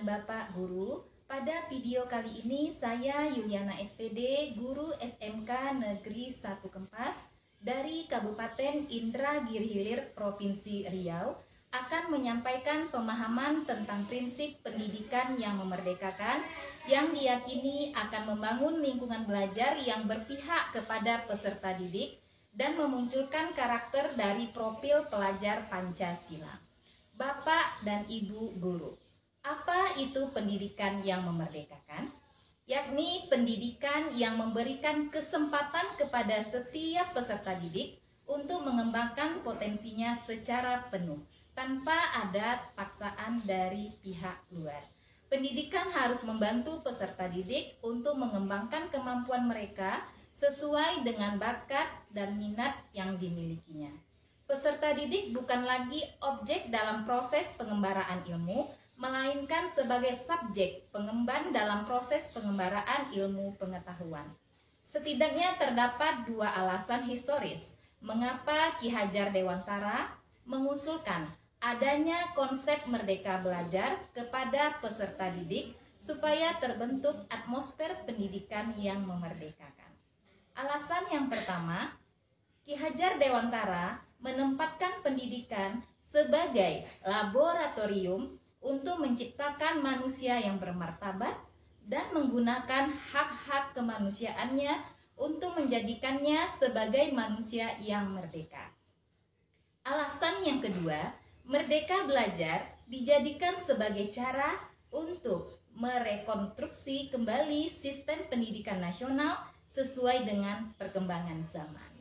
Bapak Guru. Pada video kali ini saya Yuliana SPD, Guru SMK Negeri 1 Kempas dari Kabupaten Indragiri Hilir, Provinsi Riau akan menyampaikan pemahaman tentang prinsip pendidikan yang memerdekakan yang diyakini akan membangun lingkungan belajar yang berpihak kepada peserta didik dan memunculkan karakter dari profil pelajar Pancasila. Bapak dan Ibu Guru, apa itu pendidikan yang memerdekakan? Yakni pendidikan yang memberikan kesempatan kepada setiap peserta didik untuk mengembangkan potensinya secara penuh, tanpa ada paksaan dari pihak luar. Pendidikan harus membantu peserta didik untuk mengembangkan kemampuan mereka sesuai dengan bakat dan minat yang dimilikinya. Peserta didik bukan lagi objek dalam proses pengembaraan ilmu, melainkan sebagai subjek pengemban dalam proses pengembaraan ilmu pengetahuan. Setidaknya terdapat dua alasan historis mengapa Ki Hajar Dewantara mengusulkan adanya konsep merdeka belajar kepada peserta didik supaya terbentuk atmosfer pendidikan yang memerdekakan. Alasan yang pertama, Ki Hajar Dewantara menempatkan pendidikan sebagai laboratorium untuk menciptakan manusia yang bermartabat dan menggunakan hak-hak kemanusiaannya untuk menjadikannya sebagai manusia yang merdeka. Alasan yang kedua, merdeka belajar dijadikan sebagai cara untuk merekonstruksi kembali sistem pendidikan nasional sesuai dengan perkembangan zaman.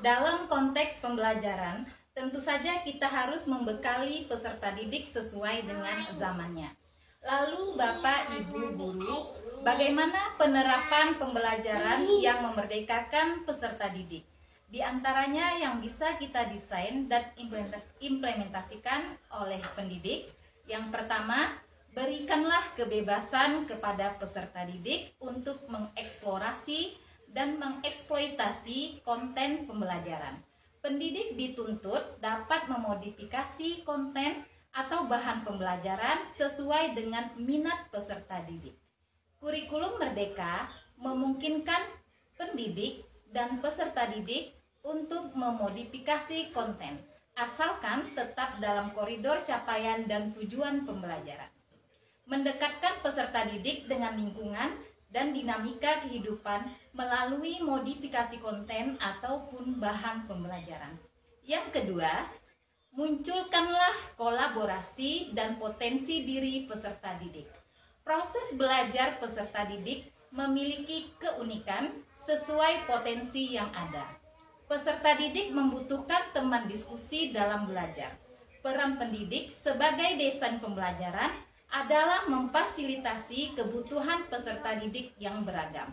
Dalam konteks pembelajaran, tentu saja kita harus membekali peserta didik sesuai dengan zamannya. Lalu Bapak Ibu Guru, bagaimana penerapan pembelajaran yang memerdekakan peserta didik? Di antaranya yang bisa kita desain dan implementasikan oleh pendidik. Yang pertama, berikanlah kebebasan kepada peserta didik untuk mengeksplorasi dan mengeksploitasi konten pembelajaran. Pendidik dituntut dapat memodifikasi konten atau bahan pembelajaran sesuai dengan minat peserta didik. Kurikulum Merdeka memungkinkan pendidik dan peserta didik untuk memodifikasi konten, asalkan tetap dalam koridor capaian dan tujuan pembelajaran. Mendekatkan peserta didik dengan lingkungan dan dinamika kehidupan melalui modifikasi konten ataupun bahan pembelajaran. Yang kedua, munculkanlah kolaborasi dan potensi diri peserta didik. Proses belajar peserta didik memiliki keunikan sesuai potensi yang ada. Peserta didik membutuhkan teman diskusi dalam belajar. Peran pendidik sebagai desain pembelajaran adalah memfasilitasi kebutuhan peserta didik yang beragam.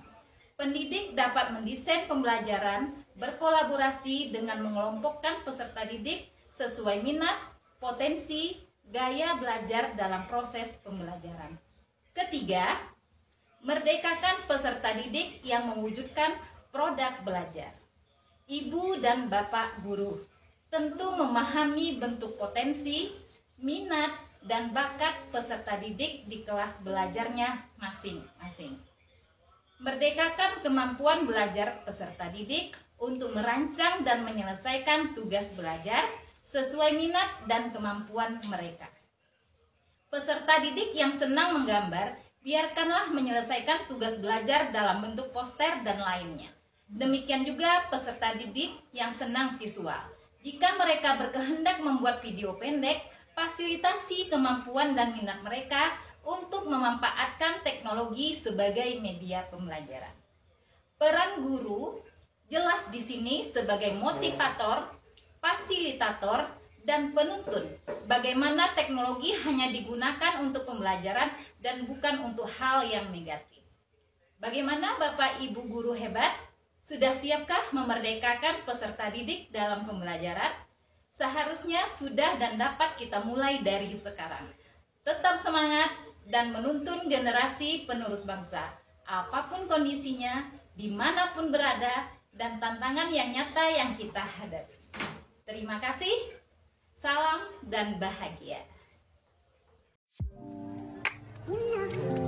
Pendidik dapat mendesain pembelajaran berkolaborasi dengan mengelompokkan peserta didik sesuai minat, potensi, gaya belajar dalam proses pembelajaran. Ketiga, merdekakan peserta didik yang mewujudkan produk belajar. Ibu dan Bapak Guru tentu memahami bentuk potensi, minat, dan bakat peserta didik di kelas belajarnya masing-masing. Merdekakan kemampuan belajar peserta didik untuk merancang dan menyelesaikan tugas belajar sesuai minat dan kemampuan mereka. Peserta didik yang senang menggambar, biarkanlah menyelesaikan tugas belajar dalam bentuk poster dan lainnya. Demikian juga peserta didik yang senang visual. Jika mereka berkehendak membuat video pendek, fasilitasi kemampuan dan minat mereka untuk memanfaatkan teknologi sebagai media pembelajaran. Peran guru jelas di sini sebagai motivator, fasilitator, dan penuntun. Bagaimana teknologi hanya digunakan untuk pembelajaran dan bukan untuk hal yang negatif. Bagaimana Bapak Ibu Guru hebat? Sudah siapkah memerdekakan peserta didik dalam pembelajaran? Seharusnya sudah dan dapat kita mulai dari sekarang. Tetap semangat dan menuntun generasi penerus bangsa. Apapun kondisinya, dimanapun berada, dan tantangan yang nyata yang kita hadapi. Terima kasih, salam dan bahagia. Yum, yum.